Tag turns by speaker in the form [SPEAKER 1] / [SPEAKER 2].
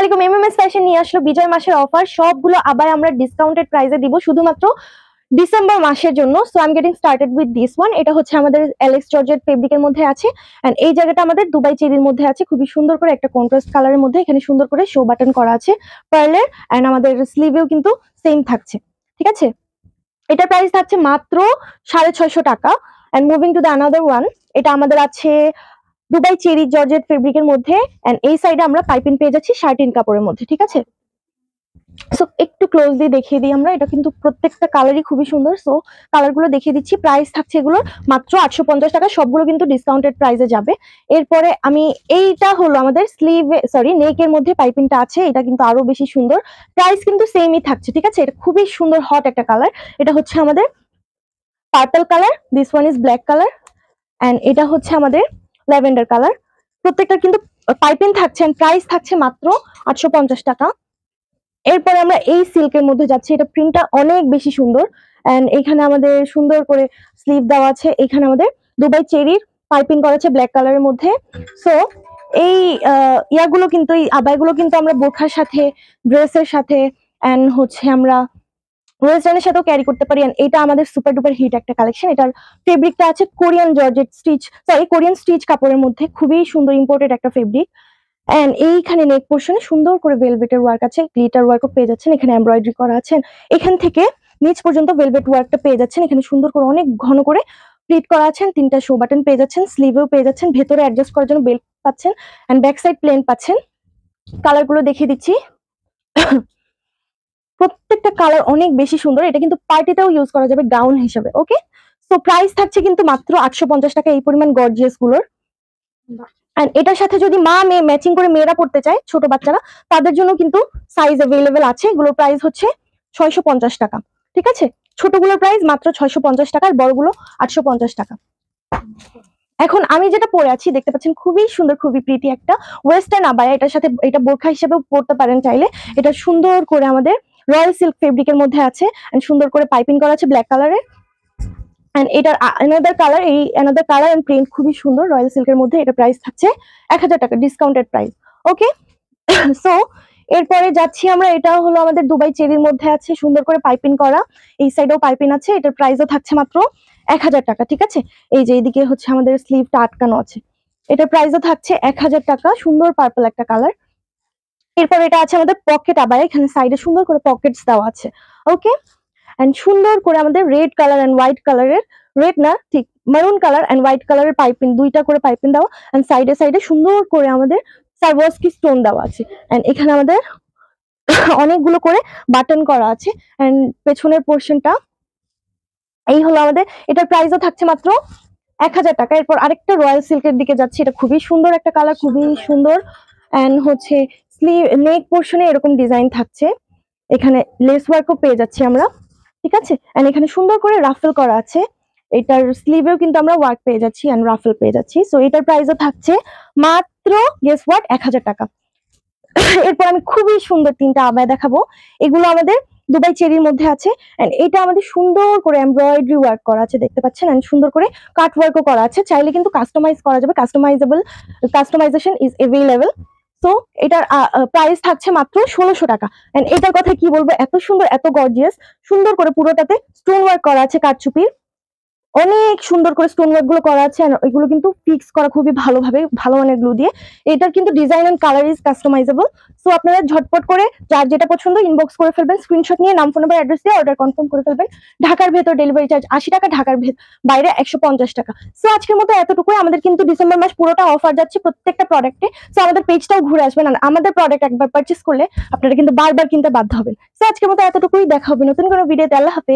[SPEAKER 1] আলাইকুম, MMS fashion নিয়ে আসলো বিজয় মাসের অফার। সবগুলো আবার আমরা ডিসকাউন্টেড প্রাইসে দিব শুধুমাত্র ডিসেম্বর মাসের জন্য। So I am getting started with this one. এটা হচ্ছে আমাদের এলেক্স জর্জেট ফেব্রিকের মধ্যে আছে, এন্ড এই জায়গাটা আমাদের দুবাই চেরির মধ্যে আছে। খুবই সুন্দর করে একটা কন্ট্রাস্ট কালারের মধ্যে এখানে সুন্দর করে শো বাটন করা আছে পার্লের, এন্ড আমাদের স্লিভেও কিন্তু সেম থাকছে। ঠিক আছে, এটার প্রাইস থাকছে মাত্র 650 টাকা। And moving to the another one, এটা আমাদের আছে দুবাই চেরি জর্জেট ফেব্রিকের মধ্যে, এন্ড এই সাইডে আমরা পাইপিং পেয়ে যাচ্ছি শার্টিন কাপড়ের মধ্যে। ঠিক আছে, সো একটু ক্লোজলি দেখিয়ে দিই আমরা। এটা কিন্তু প্রত্যেকটা কালারই খুবই সুন্দর। সো কালারগুলো দেখিয়ে দিচ্ছি। প্রাইস থাকছে এগুলো মাত্র 850 টাকা, সবগুলো কিন্তু ডিসকাউন্টেড প্রাইসে যাবে। এরপরে আমি এইটা হলো আমাদের নেকের মধ্যে পাইপিংটা আছে, এটা কিন্তু আরো বেশি সুন্দর। প্রাইস কিন্তু সেমই থাকছে। ঠিক আছে, এটা খুবই সুন্দর হট একটা কালার। এটা হচ্ছে আমাদের purple colour, this one is black colour, and এটা হচ্ছে আমাদের ল্যাভেন্ডার কালার। প্রত্যেকটা কিন্তু পাইপিং থাকছে, এন্ড প্রাইস থাকছে মাত্র 850 টাকা। এরপরে আমরা এই সিল্কের মধ্যে যাচ্ছি। এটা প্রিন্টটা অনেক বেশি সুন্দর, এন্ড এখানে আমাদের সুন্দর করে স্লিভ দেওয়া আছে। এখানে আমাদের দুবাই চেরির পাইপিং করা আছে ব্ল্যাক কালারের মধ্যে। সো এই ইয়াগুলো কিন্তু, এই আবাইগুলো কিন্তু আমরা বোরখার সাথে, ড্রেসের সাথে, এন্ড হচ্ছে আমরা ওয়েস্টার্নের সাথেও ক্যারি করতে পারি। এন্ড এটা আমাদের সুপার ডুপার হিট একটা কালেকশন। এটার ফেব্রিকটা আছে কোরিয়ান জর্জেট কোরিয়ান স্টিচ কাপড়ের মধ্যে, খুবই সুন্দর ইম্পোর্টেড একটা ফেব্রিক। এন্ড এইখানে নেক পোর্শনে সুন্দর করে ভেলভেটের ওয়ার্ক আছে, গ্লিটার ওয়ার্কও পেয়ে যাচ্ছেন। এখানে এমব্রয়ডারি করা আছে, এখান থেকে নিচ পর্যন্ত ভেলভেট ওয়ার্কটা পেয়ে যাচ্ছেন। এখানে সুন্দর করে অনেক ঘন করে প্লিট করা আছেন। 3টা শো বাটন পেয়ে যাচ্ছেন, স্লিভেও পেয়ে যাচ্ছেন, ভেতরে অ্যাডজাস্ট করার জন্য বেল্ট পাচ্ছেন, এন্ড ব্যাক সাইড প্লেন পাচ্ছেন। কালারগুলো দেখিয়ে দিচ্ছি। প্রত্যেকটা কালার অনেক বেশি সুন্দর। এটা কিন্তু পার্টিতেও ইউজ করা যাবে গাউন হিসেবে। ওকে, সো প্রাইস থাকছে কিন্তু মাত্র 850 টাকা এই পরিমাণ গর্জিয়াস গুলোর। এন্ড এটার সাথে যদি মা মেয়ে ম্যাচিং করে মেয়েরা পড়তে চায়, ছোট বাচ্চারা, তাদের জন্য কিন্তু সাইজ अवेलेबल আছে। এগুলোর প্রাইস হচ্ছে 650 টাকা। ঠিক আছে, ছোটগুলোর প্রাইস মাত্র 650 টাকা, আর বড়গুলো 850 টাকা। এখন আমি যেটা পরে আছি দেখতে পাচ্ছেন, খুবই সুন্দর, খুবই প্রিটি একটা ওয়েস্টার্ন আবায়া। এটার সাথে এটা বোরখা হিসেবেও পরতে পারেন চাইলে। এটা সুন্দর করে আমাদের রয়্যাল সিল্ক ফেব্রিকের মধ্যে আছে, এন্ড সুন্দর করে পাইপিং করা আছে ব্ল্যাক কালারের। এন্ড এটার অ্যানাদার কালার এন্ড প্রিন্ট খুবই সুন্দর রয়্যাল সিল্কের মধ্যে। এটা প্রাইস থাকছে 1000 টাকা, ডিসকাউন্টেড প্রাইস। ওকে, সো এরপরে যাচ্ছি আমরা। এটা হলো আমাদের দুবাই চেরির মধ্যে আছে, সুন্দর করে পাইপিং করা। এই সাইডেও পাইপিং আছে। এটার প্রাইসও থাকছে মাত্র 1000 টাকা। ঠিক আছে, এই যে এইদিকে হচ্ছে আমাদের স্লিভটা আটকানো আছে, এটার প্রাইসও থাকছে 1000 টাকা। সুন্দর পার্পল একটা কালার। এরপর এটা আছে আমাদের পকেট আবায়া, এখানে সাইডে সুন্দর করে পকেটস দেওয়া আছে। ওকে, এন্ড সুন্দর করে আমাদের রেড কালার এন্ড হোয়াইট কালারের, রেড না ঠিক মারুন কালার এন্ড হোয়াইট কালারের পাইপিং, 2টা করে পাইপিং দেওয়া, এন্ড সাইডে সাইডে সুন্দর করে আমাদের সারওয়াস্কি স্টোন দেওয়া আছে। এন্ড এখানে আমাদের অনেকগুলো করে বাটন করা আছে, এন্ড পেছনের পোর্শনটা এই হলো আমাদের। এটার প্রাইসও থাকছে মাত্র 1000 টাকা। এরপর আরেকটা রয়্যাল সিল্কের দিকে যাচ্ছে। এটা খুবই সুন্দর একটা কালার, খুবই সুন্দর। এন্ড হচ্ছে স্লিভ নেক পোর্শনে এরকম ডিজাইন থাকছে, এখানে লেস ওয়ার্কও পেয়ে যাচ্ছি আমরা। ঠিক আছে, এন্ড এখানে সুন্দর করে রাফেল করা আছে। এটার স্লিভেও কিন্তু আমরা ওয়ার্ক পেয়ে যাচ্ছি এন্ড রাফেল পেয়ে যাচ্ছি। সো এটার প্রাইসও থাকছে মাত্র গেস হোয়াট 1000 টাকা। এরপর আমি খুবই সুন্দর 3টা আবায়া দেখাবো। এগুলো আমাদের দুবাই চেরির মধ্যে আছে, এন্ড এটা আমাদের সুন্দর করে এমব্রয়ডারি ওয়ার্ক করা আছে দেখতে পাচ্ছেন, এন্ড সুন্দর করে কাট ওয়ার্কও করা আছে। চাইলে কিন্তু কাস্টমাইজ করা যাবে, কাস্টমাইজেশন ইজ अवेलेबल। তো এটার প্রাইস থাকছে মাত্র 1600 টাকা। এন্ড এটার কথা কি বলবো, এত সুন্দর, এত গর্জিয়াস। সুন্দর করে পুরোটাতে স্টোন ওয়ার্ক করা আছে, কারচুপির অনেক সুন্দর করে স্টোন ওয়ার্ক গুলো করা আছে। এগুলো কিন্তু ফিক্স করা খুবই ভালোভাবে, ভালো মানের গ্লু দিয়ে। এটার কিন্তু design and colour is customisable. So আপনারা ঝটপট করে যার যেটা পছন্দ ইনবক্স করে ফেলবেন, স্ক্রিনশট নিয়ে নাম, ফোন নাম্বার, অ্যাড্রেস দিয়ে অর্ডার কনফার্ম করে ফেলবেন। ঢাকার ভেতর ডেলিভারি চার্জ 80 টাকা, ঢাকার বাইরে 150 টাকা। সো আজকের মতো এতটুকুই। আমাদের কিন্তু ডিসেম্বর মাস পুরোটা অফার যাচ্ছে প্রত্যেকটা প্রোডাক্টে। সো আমাদের পেজটাও ঘুরে আসবেন, আর আমাদের প্রোডাক্ট একবার পারচেস করলে আপনারা কিন্তু বারবার কিনতে বাধ্য হবেন। সো আজকের মতো এতটুকুই, দেখা হবে নতুন কোনো ভিডিওতে। আল্লাহ হাফেজ।